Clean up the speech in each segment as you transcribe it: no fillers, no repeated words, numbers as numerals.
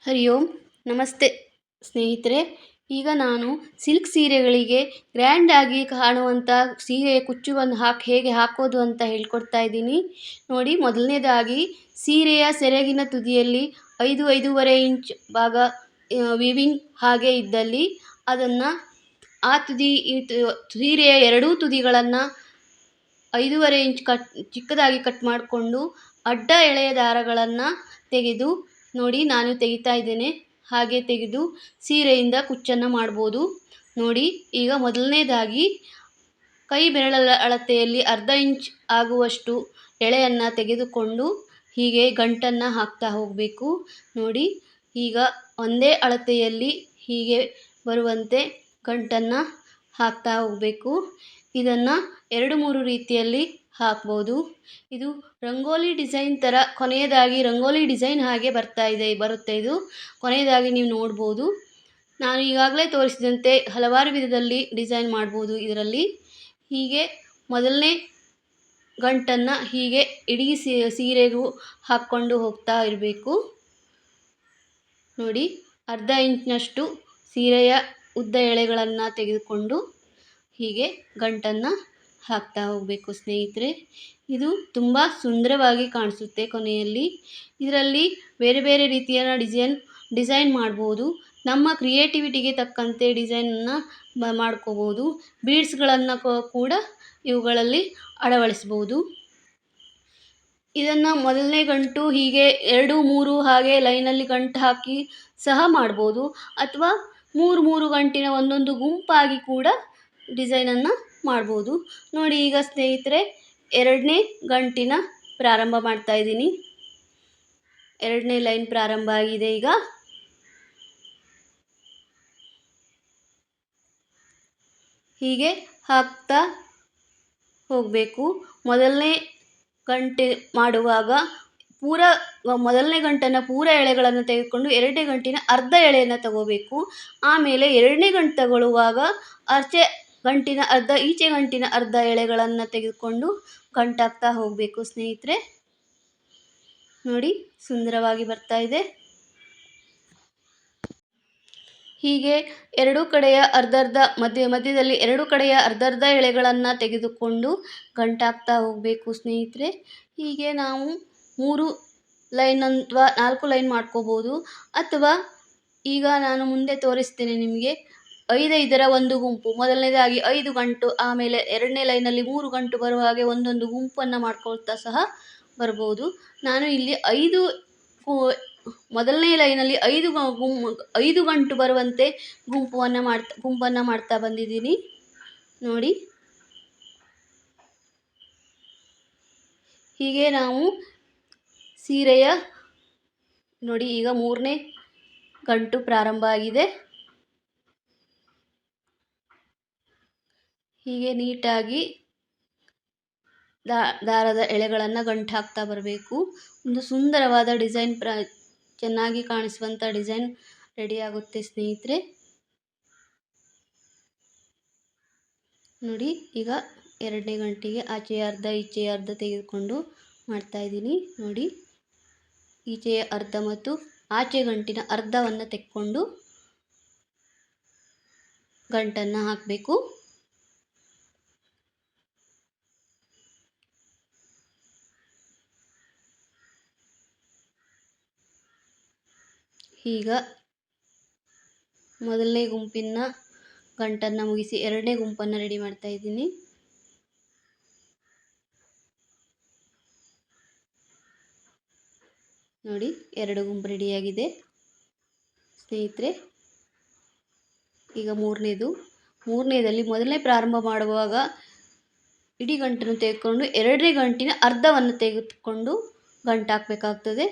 ಹರಿ ಓಂ ನಮಸ್ತೆ ಸ್ನೇಹಿತರೆ. ಈಗ ನಾನು ಸಿಲ್ಕ್ ಸೀರೆಗಳಿಗೆ ಗ್ರ್ಯಾಂಡಾಗಿ ಕಾಣುವಂಥ ಸೀರೆಯ ಕುಚ್ಚುವನ್ನು ಹೇಗೆ ಹಾಕೋದು ಅಂತ ಹೇಳ್ಕೊಡ್ತಾ ಇದ್ದೀನಿ ನೋಡಿ. ಮೊದಲನೇದಾಗಿ ಸೀರೆಯ ಸೆರಗಿನ ತುದಿಯಲ್ಲಿ 5-5.5 ಇಂಚ್ ಭಾಗ ವಿವಿಂಗ್ ಹಾಗೆ ಇದ್ದಲ್ಲಿ ಅದನ್ನು ಸೀರೆಯ ಎರಡೂ ತುದಿಗಳನ್ನು 5.5 ಇಂಚ್ ಚಿಕ್ಕದಾಗಿ ಕಟ್ ಮಾಡಿಕೊಂಡು ಅಡ್ಡ ಎಳೆಯ ದಾರಗಳನ್ನು ತೆಗೆದು ನೋಡಿ, ನಾನು ತೆಗಿತಾ ಇದ್ದೇನೆ. ಹಾಗೆ ತೆಗೆದು ಸೀರೆಯಿಂದ ಕುಚ್ಚನ್ನು ಮಾಡ್ಬೋದು ನೋಡಿ. ಈಗ ಮೊದಲನೇದಾಗಿ ಕೈ ಬೆರಳ ಅಳತೆಯಲ್ಲಿ ಅರ್ಧ ಇಂಚ್ ಆಗುವಷ್ಟು ಎಳೆಯನ್ನು ತೆಗೆದುಕೊಂಡು ಹೀಗೆ ಗಂಟನ್ನು ಹಾಕ್ತಾ ಹೋಗಬೇಕು ನೋಡಿ. ಈಗ ಒಂದೇ ಅಳತೆಯಲ್ಲಿ ಹೀಗೆ ಬರುವಂತೆ ಗಂಟನ್ನು ಹಾಕ್ತಾ ಹೋಗಬೇಕು. ಇದನ್ನು 2-3 ರೀತಿಯಲ್ಲಿ ಹಾಕ್ಬೋದು. ಇದು ರಂಗೋಲಿ ಡಿಸೈನ್ ಥರ ಕೊನೆಯದಾಗಿ ರಂಗೋಲಿ ಡಿಸೈನ್ ಹಾಗೆ ಬರುತ್ತೆ. ಇದು ಕೊನೆಯದಾಗಿ ನೀವು ನೋಡ್ಬೋದು. ನಾನು ಈಗಾಗಲೇ ತೋರಿಸಿದಂತೆ ಹಲವಾರು ವಿಧದಲ್ಲಿ ಡಿಸೈನ್ ಮಾಡ್ಬೋದು ಇದರಲ್ಲಿ. ಹೀಗೆ ಮೊದಲನೇ ಗಂಟನ್ನು ಹೀಗೆ ಇಡೀ ಸೀರೆಗೂ ಹಾಕ್ಕೊಂಡು ಹೋಗ್ತಾ ಇರಬೇಕು ನೋಡಿ. ಅರ್ಧ ಇಂಚಿನಷ್ಟು ಸೀರೆಯ ಉದ್ದ ಎಳೆಗಳನ್ನು ತೆಗೆದುಕೊಂಡು ಹೀಗೆ ಗಂಟನ್ನು ಹಾಕ್ತಾ ಹೋಗಬೇಕು ಸ್ನೇಹಿತರೆ. ಇದು ತುಂಬ ಸುಂದರವಾಗಿ ಕಾಣಿಸುತ್ತೆ ಕೊನೆಯಲ್ಲಿ. ಇದರಲ್ಲಿ ಬೇರೆ ಬೇರೆ ರೀತಿಯ ಡಿಸೈನ್ ಮಾಡ್ಬೋದು. ನಮ್ಮ ಕ್ರಿಯೇಟಿವಿಟಿಗೆ ತಕ್ಕಂತೆ ಡಿಸೈನನ್ನು ಮಾಡ್ಕೋಬೋದು. ಬೀಡ್ಸ್ಗಳನ್ನು ಕೂಡ ಇವುಗಳಲ್ಲಿ ಅಳವಡಿಸ್ಬೋದು. ಇದನ್ನು ಮೊದಲನೇ ಗಂಟು ಹೀಗೆ 2-3 ಹಾಗೆ ಲೈನಲ್ಲಿ ಗಂಟು ಹಾಕಿ ಸಹ ಮಾಡ್ಬೋದು, ಅಥವಾ 3 ಗಂಟಿನ ಒಂದೊಂದು ಗುಂಪಾಗಿ ಕೂಡ ಡಿಸೈನನ್ನು ಮಾಡ್ಬೋದು ನೋಡಿ. ಈಗ ಸ್ನೇಹಿತರೆ, ಎರಡನೇ ಗಂಟಿನ ಪ್ರಾರಂಭ ಮಾಡ್ತಾ ಇದ್ದೀನಿ. ಎರಡನೇ ಲೈನ್ ಪ್ರಾರಂಭ ಆಗಿದೆ. ಈಗ ಹೀಗೆ ಹಾಕ್ತಾ ಹೋಗಬೇಕು. ಮೊದಲನೇ ಗಂಟೆ ಮಾಡುವಾಗ ಮೊದಲನೇ ಗಂಟನ್ನು ಪೂರ ಎಳೆಗಳನ್ನು ತೆಗೆದುಕೊಂಡು ಎರಡನೇ ಗಂಟಿನ ಅರ್ಧ ಎಳೆಯನ್ನು ತಗೋಬೇಕು. ಆಮೇಲೆ ಎರಡನೇ ಗಂಟು ತಗೊಳ್ಳುವಾಗ ಈಚೆ ಗಂಟಿನ ಅರ್ಧ ಎಳೆಗಳನ್ನು ತೆಗೆದುಕೊಂಡು ಗಂಟಾಗ್ತಾ ಹೋಗಬೇಕು ಸ್ನೇಹಿತರೆ ನೋಡಿ. ಸುಂದರವಾಗಿ ಬರ್ತಾ ಇದೆ. ಹೀಗೆ ಎರಡೂ ಕಡೆಯ ಮಧ್ಯದಲ್ಲಿ ಎರಡೂ ಕಡೆಯ ಅರ್ಧ ಎಳೆಗಳನ್ನು ತೆಗೆದುಕೊಂಡು ಗಂಟಾಗ್ತಾ ಹೋಗಬೇಕು ಸ್ನೇಹಿತರೆ. ಹೀಗೆ ನಾವು 3 ಲೈನ್ ಅಥವಾ 4 ಲೈನ್ ಮಾಡ್ಕೋಬೋದು. ಅಥವಾ ಈಗ ನಾನು ಮುಂದೆ ತೋರಿಸ್ತೇನೆ ನಿಮಗೆ 5-5ರ ಒಂದು ಗುಂಪು. ಮೊದಲನೇದಾಗಿ 5 ಗಂಟು, ಆಮೇಲೆ ಎರಡನೇ ಲೈನಲ್ಲಿ 3 ಗಂಟು ಬರುವ ಹಾಗೆ ಒಂದೊಂದು ಗುಂಪನ್ನು ಮಾಡ್ಕೊಳ್ತಾ ಸಹ ಬರ್ಬೋದು. ನಾನು ಇಲ್ಲಿ ಮೊದಲನೇ ಲೈನಲ್ಲಿ 5 ಗಂಟು ಬರುವಂತೆ ಗುಂಪನ್ನು ಮಾಡ್ತಾ ಬಂದಿದ್ದೀನಿ ನೋಡಿ. ಹೀಗೆ ನಾವು ಸೀರೆಯ ನೋಡಿ, ಈಗ 3ನೇ ಗಂಟು ಪ್ರಾರಂಭ ಆಗಿದೆ. ಹೀಗೆ ನೀಟಾಗಿ ದಾರದ ಎಳೆಗಳನ್ನು ಗಂಟು ಹಾಕ್ತಾ ಬರಬೇಕು. ಒಂದು ಸುಂದರವಾದ ಡಿಸೈನ್, ಚೆನ್ನಾಗಿ ಕಾಣಿಸುವಂಥ ಡಿಸೈನ್ ರೆಡಿ ಆಗುತ್ತೆ ಸ್ನೇಹಿತರೆ ನೋಡಿ. ಈಗ ಎರಡನೇ ಗಂಟಿಗೆ ಆಚೆಯ ಅರ್ಧ ಈಚೆಯ ಅರ್ಧ ತೆಗೆದುಕೊಂಡು ಮಾಡ್ತಾ ಇದ್ದೀನಿ ನೋಡಿ. ಈಚೆಯ ಅರ್ಧ ಮತ್ತು ಆಚೆ ಗಂಟಿನ ಅರ್ಧವನ್ನು ತೆಕ್ಕೊಂಡು ಗಂಟನ್ನು ಹಾಕಬೇಕು. ಈಗ ಮೊದಲನೇ ಗುಂಪಿನ ಗಂಟನ್ನು ಮುಗಿಸಿ ಎರಡನೇ ಗುಂಪನ್ನು ರೆಡಿ ಮಾಡ್ತಾ ಇದ್ದೀನಿ ನೋಡಿ. 2 ಗುಂಪು ರೆಡಿಯಾಗಿದೆ ಸ್ನೇಹಿತರೆ. ಈಗ ಮೂರನೇದಲ್ಲಿ ಮೊದಲನೇ ಪ್ರಾರಂಭ ಮಾಡುವಾಗ ಇಡೀ ಗಂಟನ್ನು ತೆಗೆದುಕೊಂಡು ಎರಡನೇ ಗಂಟಿನ ಅರ್ಧವನ್ನು ತೆಗೆದುಕೊಂಡು ಗಂಟು ಹಾಕಬೇಕಾಗ್ತದೆ.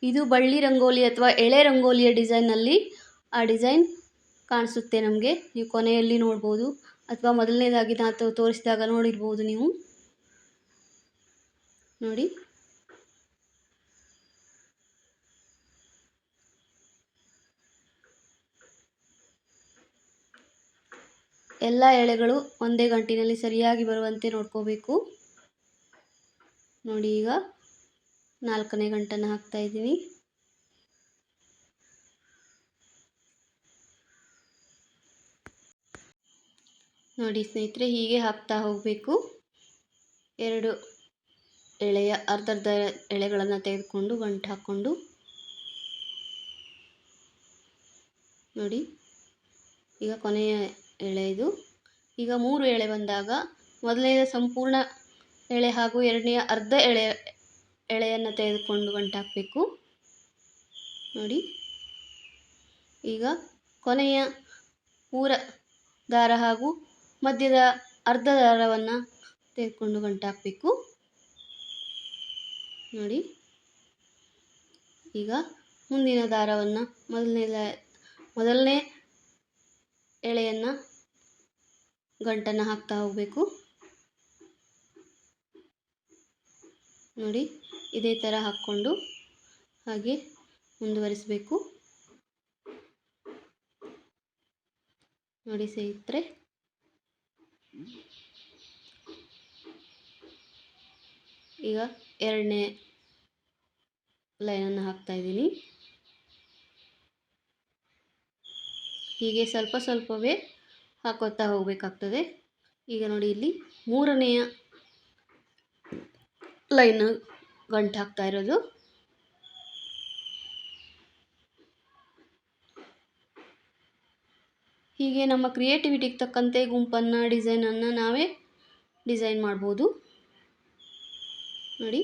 ಇದು ಬಳ್ಳಿ ರಂಗೋಲಿ ಅಥವಾ ಎಳೆ ರಂಗೋಲಿಯ ಡಿಸೈನಲ್ಲಿ ಆ ಡಿಸೈನ್ ಕಾಣಿಸುತ್ತೆ ನಮಗೆ. ನೀವು ಕೊನೆಯಲ್ಲಿ ನೋಡ್ಬೋದು, ಅಥವಾ ಮೊದಲನೇದಾಗಿ ನಾನು ತೋರಿಸಿದಾಗ ನೋಡಿರ್ಬೋದು ನೀವು ನೋಡಿ. ಎಲ್ಲ ಎಳೆಗಳು ಒಂದೇ ಗಂಟಿನಲ್ಲಿ ಸರಿಯಾಗಿ ಬರುವಂತೆ ನೋಡ್ಕೋಬೇಕು. ನೋಡಿ ಈಗ 4ನೇ ಗಂಟನ್ನು ಹಾಕ್ತಾ ಇದ್ದೀನಿ. ನೋಡಿ ಸ್ನೇಹಿತರೆ, ಹೀಗೆ ಹಾಕ್ತಾ ಹೋಗಬೇಕು. 2 ಅರ್ಧ ಎಳೆಗಳನ್ನು ತೆಗೆದುಕೊಂಡು ಗಂಟು ಹಾಕ್ಕೊಂಡು ನೋಡಿ, ಈಗ ಕೊನೆಯ ಎಳೆ ಇದು. ಈಗ 3 ಎಳೆ ಬಂದಾಗ ಮೊದಲನೆಯ ಸಂಪೂರ್ಣ ಎಳೆ ಹಾಗೂ ಎರಡನೆಯ ಅರ್ಧ ಎಳೆಯನ್ನು ತೆಗೆದುಕೊಂಡು ಗಂಟು ಹಾಕಬೇಕು. ನೋಡಿ, ಈಗ ಕೊನೆಯ ಪೂರ ದಾರ ಹಾಗೂ ಮಧ್ಯದ ಅರ್ಧ ದಾರವನ್ನು ತೆಗೆದುಕೊಂಡು ಗಂಟು ಹಾಕಬೇಕು. ನೋಡಿ, ಈಗ ಮುಂದಿನ ದಾರವನ್ನು ಮೊದಲನೇ ಎಳೆಯನ್ನು ಗಂಟನ್ನು ಹಾಕ್ತಾ ಹೋಗಬೇಕು. ನೋಡಿ, ಇದೇ ಥರ ಹಾಕ್ಕೊಂಡು ಹಾಗೆ ಮುಂದುವರಿಸಬೇಕು. ನೋಡಿ ಸ್ನೇಹಿತರೆ, ಈಗ 2ನೇ ಲೈನನ್ನು ಹಾಕ್ತಾ ಇದ್ದೀನಿ. ಹೀಗೆ ಸ್ವಲ್ಪ ಸ್ವಲ್ಪವೇ ಹಾಕೋತಾ ಹೋಗಬೇಕಾಗ್ತದೆ. ಈಗ ನೋಡಿ, ಇಲ್ಲಿ 3ನೆಯ ಲೈನ್ ಗಂಟು ಹಾಕ್ತಾ ಇರೋದು. ಹೀಗೆ ನಮ್ಮ ಕ್ರಿಯೇಟಿವಿಟಿಗೆ ತಕ್ಕಂತೆ ಗುಂಪನ್ನು ಡಿಸೈನನ್ನು ನಾವೇ ಡಿಸೈನ್ ಮಾಡ್ಬೋದು. ನೋಡಿ,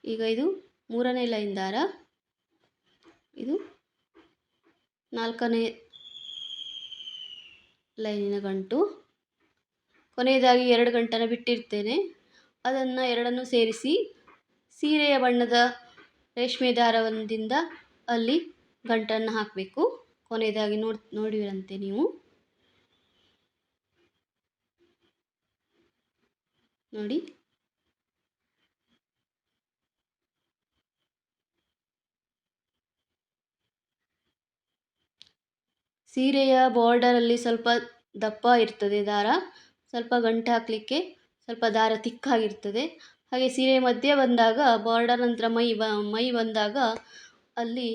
ಈಗ ಇದು 3ನೇ ಲೈನ್ ದಾರ, ಇದು 4ನೇ ಲೈನಿನ ಗಂಟು. ಕೊನೆಯದಾಗಿ 2 ಗಂಟನ್ನು ಬಿಟ್ಟಿರ್ತೇನೆ, ಅದನ್ನು ಎರಡನ್ನು ಸೇರಿಸಿ ಸೀರೆಯ ಬಣ್ಣದ ರೇಷ್ಮೆ ದಾರದಿಂದ ಅಲ್ಲಿ ಗಂಟನ್ನು ಹಾಕಬೇಕು. ಕೊನೆಯದಾಗಿ ನೋಡಿರಂತೆ ನೀವು. ನೋಡಿ, ಸೀರೆಯ ಬಾರ್ಡರಲ್ಲಿ ಸ್ವಲ್ಪ ದಪ್ಪ ಇರ್ತದೆ ದಾರ, ಸ್ವಲ್ಪ ಗಂಟು ಹಾಕಲಿಕ್ಕೆ ಸ್ವಲ್ಪ ದಾರ ತಿಕ್ಕಾಗಿರ್ತದೆ. ಹಾಗೆ ಸೀರೆ ಮಧ್ಯೆ ಬಂದಾಗ, ಬಾರ್ಡರ್ ನಂತರ ಮೈ ಬಂದಾಗ ಅಲ್ಲಿ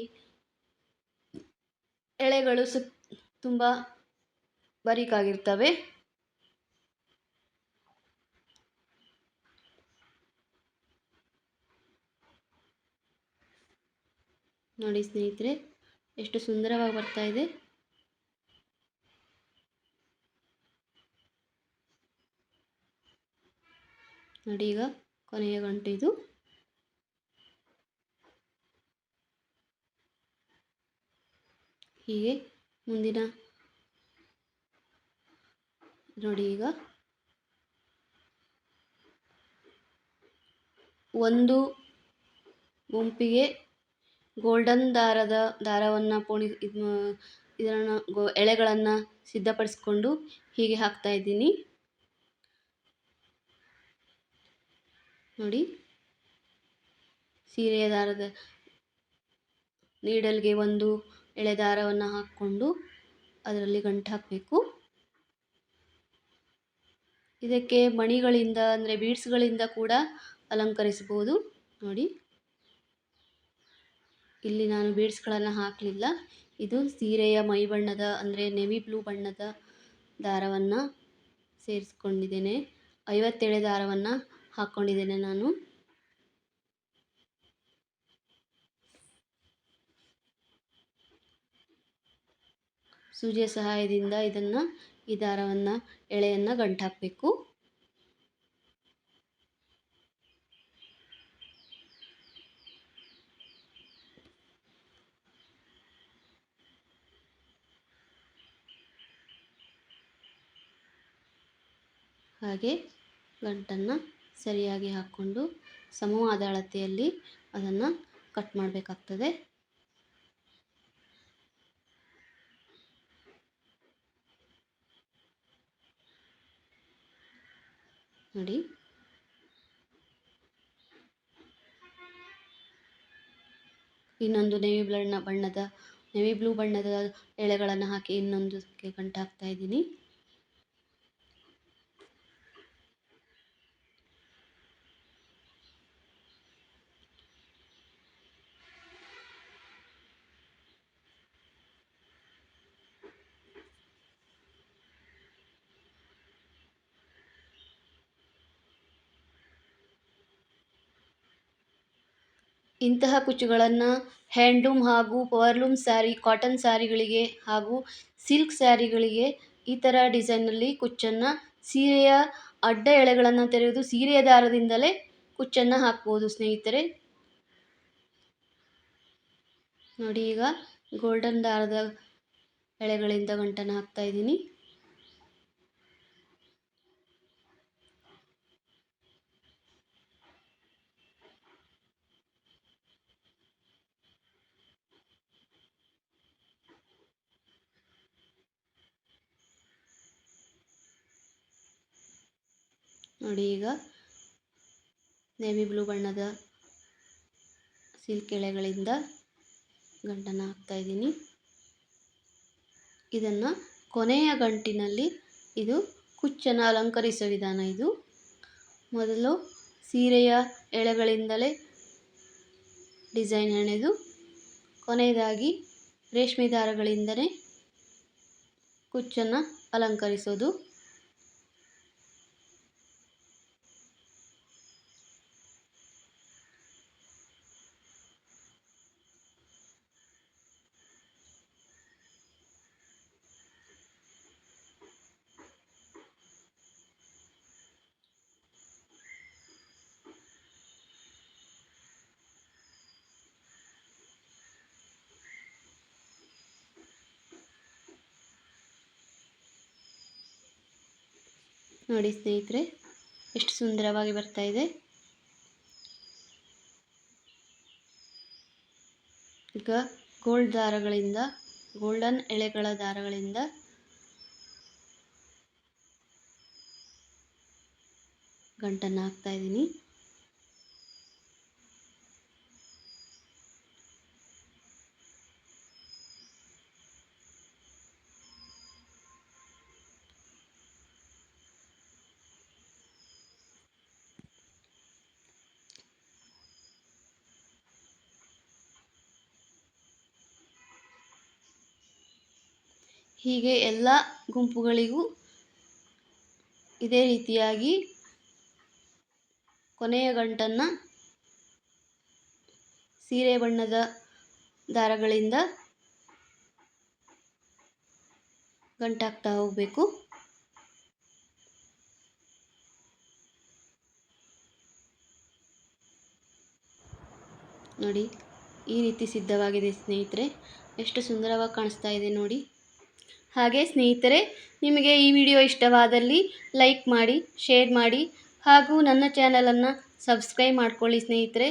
ಎಳೆಗಳು ತುಂಬ ಬರೀಕಾಗಿರ್ತವೆ. ನೋಡಿ ಸ್ನೇಹಿತರೆ, ಎಷ್ಟು ಸುಂದರವಾಗಿ ಬರ್ತಾ ಇದೆ. ನೋಡಿ, ಈಗ ಕೊನೆಯ ಗಂಟು ಇದು. ಹೀಗೆ ಮುಂದಿನ ನೋಡಿ, ಈಗ ಒಂದು ಗುಂಪಿಗೆ ಗೋಲ್ಡನ್ ದಾರವನ್ನು ಇದನ್ನು ಎಳೆಗಳನ್ನು ಸಿದ್ಧಪಡಿಸಿಕೊಂಡು ಹೀಗೆ ಹಾಕ್ತಾ ಇದ್ದೀನಿ. ನೋಡಿ, ಸೀರೆಯ ದಾರದ ನೀಡಲ್ಗೆ ಒಂದು ಎಳೆ ದಾರವನ್ನು ಹಾಕ್ಕೊಂಡು ಅದರಲ್ಲಿ ಗಂಟು ಹಾಕಬೇಕು. ಇದಕ್ಕೆ ಮಣಿಗಳಿಂದ ಅಂದರೆ ಬೀಡ್ಸ್ಗಳಿಂದ ಕೂಡ ಅಲಂಕರಿಸಬಹುದು. ನೋಡಿ, ಇಲ್ಲಿ ನಾನು ಬೀಡ್ಸ್ಗಳನ್ನು ಹಾಕಲಿಲ್ಲ. ಇದು ಸೀರೆಯ ಮೈ ಬಣ್ಣದ ಅಂದರೆ ನೆವಿ ಬ್ಲೂ ಬಣ್ಣದ ದಾರವನ್ನು ಸೇರಿಸ್ಕೊಂಡಿದ್ದೇನೆ. 50 ಎಳೆ ದಾರವನ್ನು ಹಾಕ್ಕೊಂಡಿದ್ದೇನೆ ನಾನು. ಸೂಜಿಯ ಸಹಾಯದಿಂದ ಈ ದಾರವನ್ನು ಎಳೆಯನ್ನು ಗಂಟು ಹಾಕಬೇಕು. ಹಾಗೆ ಗಂಟನ್ನು ಸರಿಯಾಗಿ ಹಾಕ್ಕೊಂಡು ಸಮವಾದ ಅಳತೆಯಲ್ಲಿ ಅದನ್ನು ಕಟ್ ಮಾಡಬೇಕಾಗ್ತದೆ. ನೋಡಿ, ಇನ್ನೊಂದು ನೆವಿ ಬ್ಲೂ ಬಣ್ಣದ ಎಳೆಗಳನ್ನು ಹಾಕಿ ಇನ್ನೊಂದಕ್ಕೆ ಗಂಟು ಹಾಕ್ತಾ ಇದ್ದೀನಿ. ಇಂತಹ ಕುಚ್ಚುಗಳನ್ನು ಹ್ಯಾಂಡ್ಲೂಮ್ ಹಾಗೂ ಪವರ್ಲೂಮ್ ಸ್ಯಾರಿ, ಕಾಟನ್ ಸ್ಯಾರಿಗಳಿಗೆ ಹಾಗೂ ಸಿಲ್ಕ್ ಸ್ಯಾರಿಗಳಿಗೆ ಈ ಥರ ಡಿಸೈನಲ್ಲಿ ಕುಚ್ಚನ್ನು ಸೀರೆಯ ಅಡ್ಡ ಎಳೆಗಳನ್ನು ತೆಗೆದು ಸೀರೆಯ ದಾರದಿಂದಲೇ ಕುಚ್ಚನ್ನು ಹಾಕ್ಬೋದು ಸ್ನೇಹಿತರೆ. ನೋಡಿ, ಈಗ ಗೋಲ್ಡನ್ ದಾರದ ಎಳೆಗಳಿಂದ ಗಂಟನ್ನು ಹಾಕ್ತಾ ಇದ್ದೀನಿ. ನೋಡಿ, ಈಗ ನೇವಿ ಬ್ಲೂ ಬಣ್ಣದ ಸಿಲ್ಕ್ ಎಳೆಗಳಿಂದ ಗಂಟನ್ನು ಹಾಕ್ತಾ ಇದ್ದೀನಿ. ಇದನ್ನು ಕೊನೆಯ ಗಂಟಿನಲ್ಲಿ ಇದು ಕುಚ್ಚನ್ನು ಅಲಂಕರಿಸುವ ವಿಧಾನ. ಇದು ಮೊದಲು ಸೀರೆಯ ಎಳೆಗಳಿಂದಲೇ ಡಿಸೈನ್ ಹೆಣೆದು ಕೊನೆಯದಾಗಿ ರೇಷ್ಮೆ ದಾರಗಳಿಂದಲೇ ಕುಚ್ಚನ್ನು ಅಲಂಕರಿಸೋದು. ನೋಡಿ ಸ್ನೇಹಿತರೆ, ಎಷ್ಟು ಸುಂದರವಾಗಿ ಬರ್ತಾ ಇದೆ. ಈಗ ಗೋಲ್ಡನ್ ಎಳೆಗಳ ದಾರಗಳಿಂದ ಗಂಟನ್ನು ಹಾಕ್ತಾ ಇದ್ದೀನಿ. ಹೀಗೆ ಎಲ್ಲ ಗುಂಪುಗಳಿಗೂ ಇದೇ ರೀತಿಯಾಗಿ ಕೊನೆಯ ಗಂಟನ್ನು ಸೀರೆ ಬಣ್ಣದ ದಾರಗಳಿಂದ ಗಂಟಾಕ್ತಾ ಹೋಗಬೇಕು. ನೋಡಿ, ಈ ರೀತಿ ಸಿದ್ಧವಾಗಿದೆ ಸ್ನೇಹಿತರೆ. ಎಷ್ಟು ಸುಂದರವಾಗಿ ಕಾಣಿಸ್ತಾ ಇದೆ ನೋಡಿ. ಹಾಗೆ ಸ್ನೇಹಿತರೆ, ನಿಮಗೆ ಈ ವಿಡಿಯೋ ಇಷ್ಟವಾದಲ್ಲಿ ಲೈಕ್ ಮಾಡಿ, ಶೇರ್ ಮಾಡಿ ಹಾಗೂ ನನ್ನ ಚಾನಲನ್ನು ಸಬ್ಸ್ಕ್ರೈಬ್ ಮಾಡಿಕೊಳ್ಳಿ ಸ್ನೇಹಿತರೆ.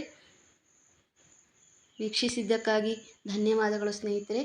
ವೀಕ್ಷಿಸಿದ್ದಕ್ಕಾಗಿ ಧನ್ಯವಾದಗಳು ಸ್ನೇಹಿತರೆ.